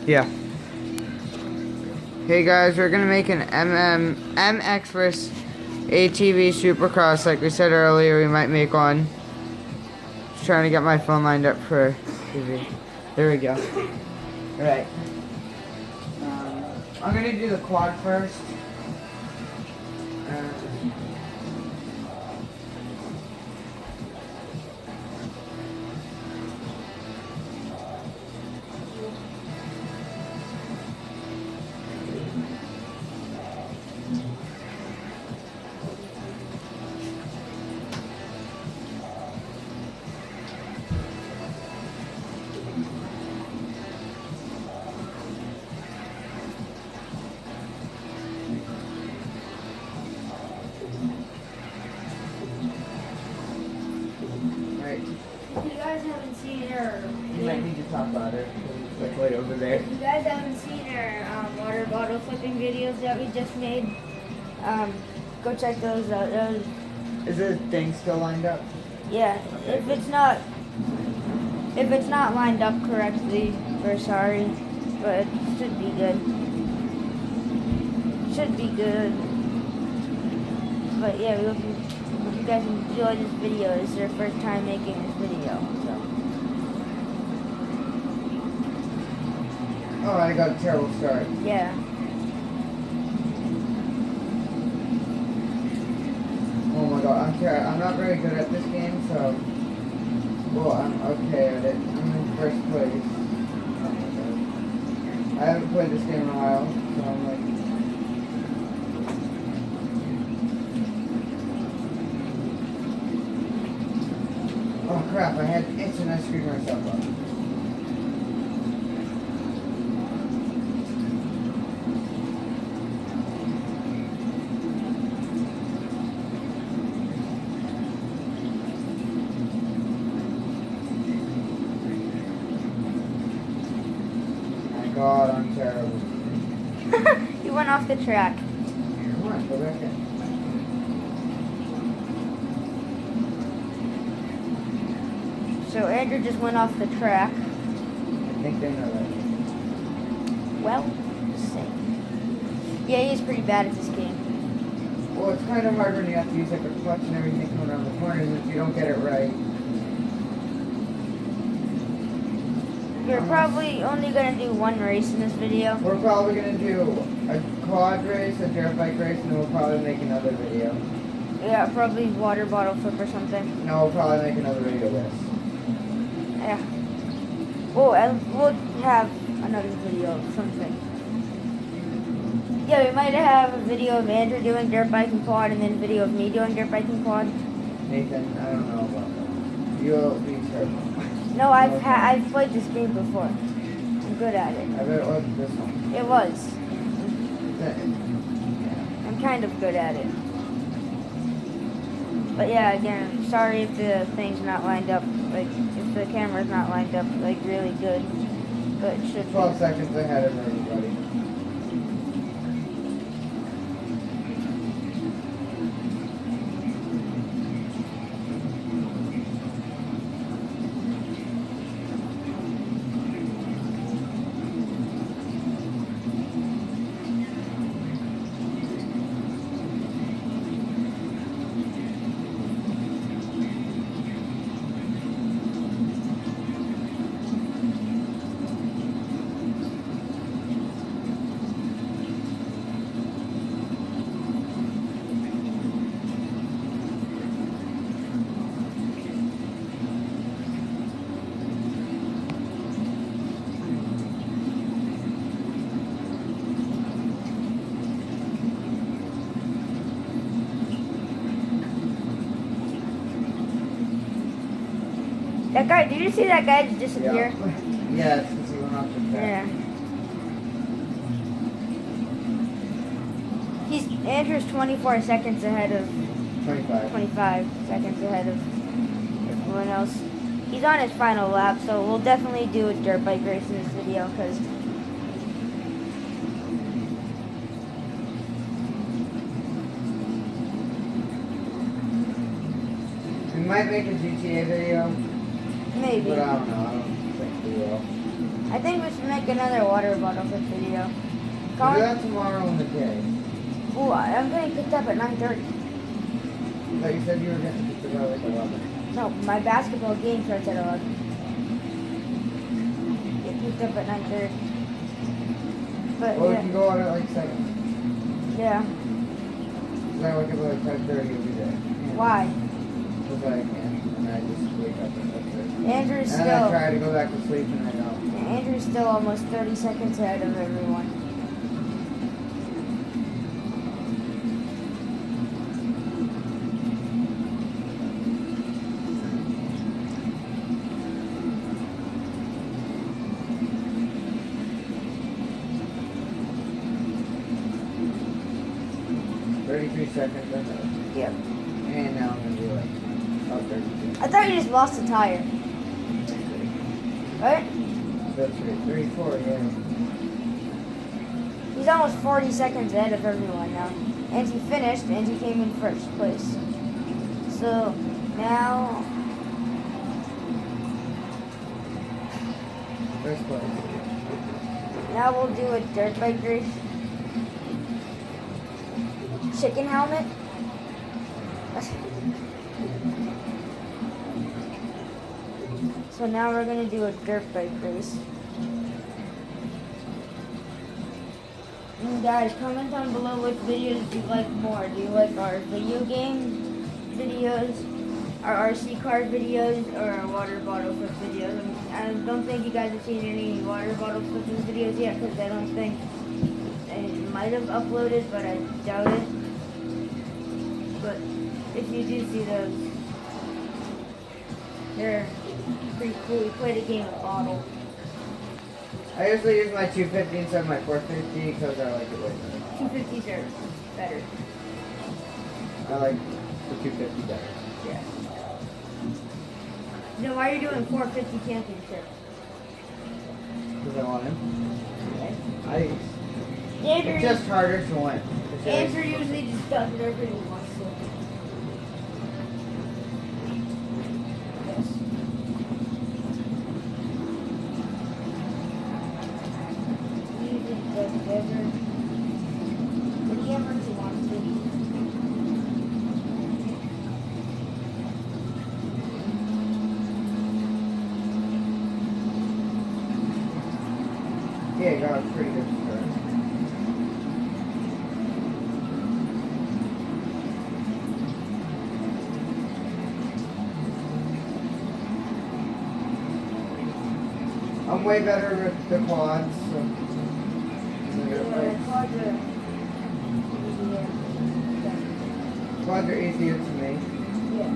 Yeah. Hey guys, we're gonna make an MX vs ATV Supercross. Like we said earlier, we might make one. Just trying to get my phone lined up for TV. There we go. Alright. I'm gonna do the quad first. If you guys haven't seen her, You might need to talk about it. It's like right over there. if you guys haven't seen our water bottle flipping videos that we just made, go check those out. Is the thing still lined up? Yeah, if it's not lined up correctly, we're sorry, but it should be good. Should be good. But yeah, we hope you guys enjoy this video. This is our first time making this video, so. Oh, I got a terrible start. Yeah. Oh my god, I'm not very good at this game, so... Well, I'm okay at it. I'm in first place. Oh my god. I haven't played this game in a while, so I'm like... Oh crap, I had itch and I screwed myself up. God, I'm terrible. You went off the track. Come on, go back in. So Andrew just went off the track. I think they know that. Well, same. Yeah, he's pretty bad at this game. Well, it's kind of hard when you have to use like a clutch and everything coming around the corners if you don't get it right. We're probably only gonna do one race in this video. We're probably going to do a quad race, a dirt bike race, and then we'll probably make another video. Yeah, probably water bottle flip or something. No, we'll probably make another video of this. Yeah. Oh, and we'll have another video of something. Yeah, we might have a video of Andrew doing dirt bike and quad, and then a video of me doing dirt bike and quad. Nathan, I don't know about that. You'll be terrible. No, I've played this game before. I'm good at it. I bet it was this one. It was. Yeah. I'm kind of good at it. But yeah, again, I'm sorry if the thing's not lined up, like, if the camera's not lined up, like, really good. But it should 12 be. seconds ahead of everybody. That guy, did you see that guy just disappear? Yeah, it's because he went off the track. Yeah. Andrew's 24 seconds ahead of 25. 25 seconds ahead of everyone else. He's on his final lap, so we'll definitely do a dirt bike race in this video because We might make a GTA video, maybe. but I don't know. I don't think we will. I think we should make make another water bottle flip video. We'll do Comment. that tomorrow in the day. Oh, I'm getting picked up at 9:30. But you said you were getting to pick up like 11. No, my basketball game starts at 11. Get picked up at 9:30. But Well, we yeah, can go out at like 7. yeah. Because I wake up at like 5:30, you'll be there. Why? Because I can. And I just wake up and that's it. Andrew's And then I still. try to go back to sleep and I don't. Andrew's still almost 30 seconds ahead of everyone. Seconds ahead. Yep. And now I'm gonna do like about 32. I thought you just lost a tire. Right? That's right. 34, yeah. He's almost 40 seconds ahead of everyone now. And he finished and he came in first place. So now First place. we'll do a dirt bike race. Chicken helmet. So now we're gonna do a dirt bike race. And guys, comment down below which videos you like more. Do you like our video game videos, our RC car videos, or our water bottle flip videos? I don't think you guys have seen any water bottle flipping videos yet because I don't think I might have uploaded, but I doubt it. But if you do see those, they're pretty cool. We played a game of bottle. I usually use my 250 instead of my 450 because I like it way better. 250s are better. I like the 250 better. Yeah. You know why you're doing 450 championship? Because I want him. Okay. It's just harder to win. Andrew usually just does whatever he wants to. Yes. He usually does whatever he wants to. Yeah, God, it's pretty good start. I'm way better with the quads. So. Quads are easier to make. Yeah.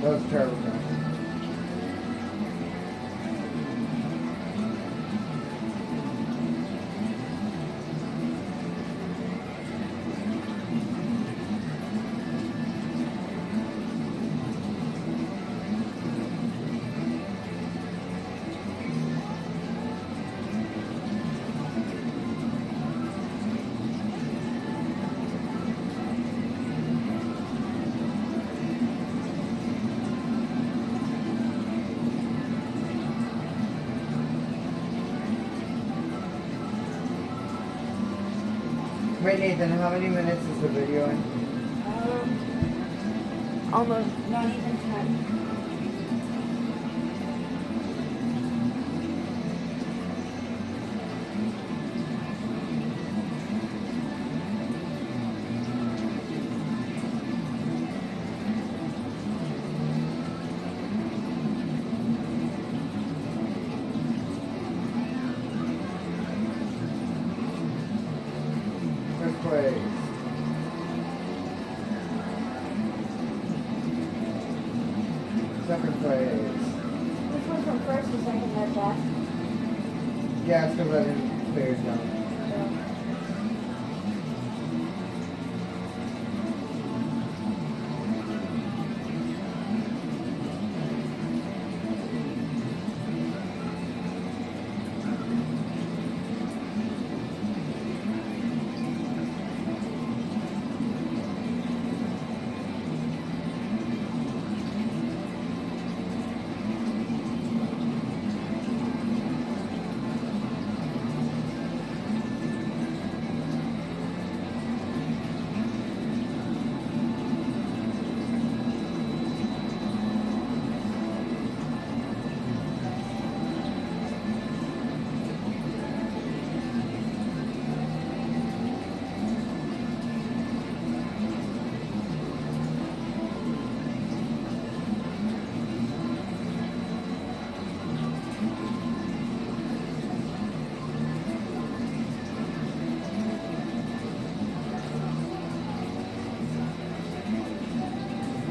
That was terrible. Wait, Nathan, how many minutes is the video in? Almost not even 10. Second place. Which was from first to second that fast? Yeah, it's because I didn't clear it down. So.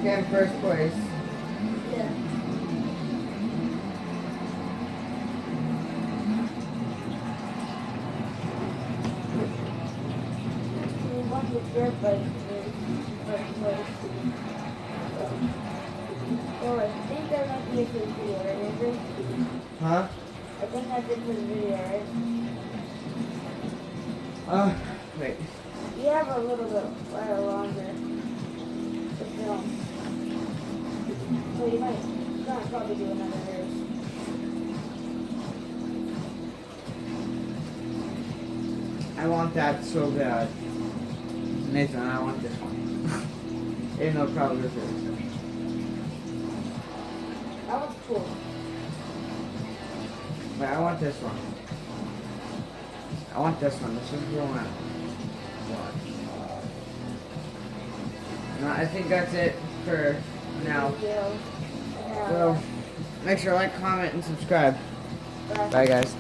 Again, first place. Yeah. We won the dirt bike first place. So I think that might be a good video, right, Andrew? Huh? I think that's it for the video, right? Wait. We have a little bit longer to film. So you might gonna probably do another race. I want that so bad. Nathan, I want this one. Ain't no problem with it. That was cool. But I want this one. I want this one. This is the one I want. No, I think that's it for now. Video. So, make sure to like, comment, and subscribe. Bye. Bye, guys.